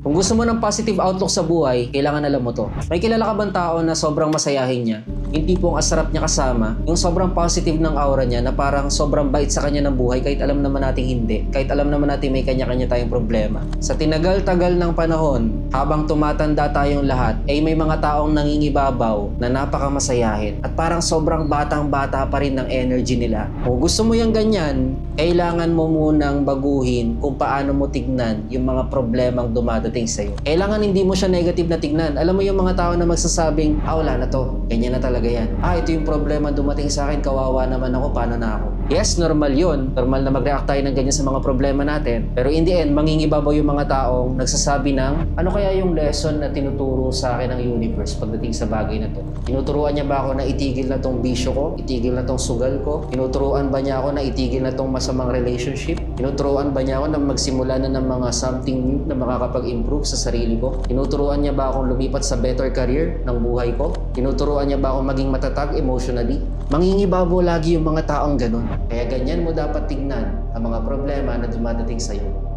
Kung gusto mo ng positive outlook sa buhay, kailangan alam mo to. May kilala ka bang tao na sobrang masayahin niya? Yung tipong asarap niya kasama, yung sobrang positive ng aura niya na parang sobrang bait sa kanya ng buhay kahit alam naman natin hindi, kahit alam naman natin may kanya-kanya tayong problema. Sa tinagal-tagal ng panahon, habang tumatanda tayong lahat, ay may mga taong nangingibabaw na napakamasayahin at parang sobrang batang-bata pa rin ng energy nila. Kung gusto mo yung ganyan, kailangan mo munang baguhin kung paano mo tignan yung mga problemang dumadating sa'yo. Kailangan hindi mo siya negative na tignan. Alam mo yung mga tao na magsasabing, wala na to, ganyan na talaga yan. Ito yung problema dumating sa akin, kawawa naman ako, paano na ako? Yes, normal yun. Normal na mag-react tayo ng ganyan sa mga problema natin. Pero in the end, mangingibabaw yung mga taong nagsasabi ng, ano kaya yung lesson na tinuturo sa akin ng universe pagdating sa bagay na to? Tinuturuan niya ba ako na itigil na tong bisyo ko? Itigil na tong sugal ko? Tinuturuan ba niya ako na itigil na tong masamang relationship? Tinuturuan ba niya ako na magsimula na ng mga something new na makakapag-improve sa sarili ko? Tinuturuan niya ba akong lumipat sa better career ng buhay ko? Tinuturuan niya ba akong maging matatag emotionally? Mangingibabaw lagi yung mga taong ganun. Kaya ganyan mo dapat tignan ang mga problema na dumadating sa'yo.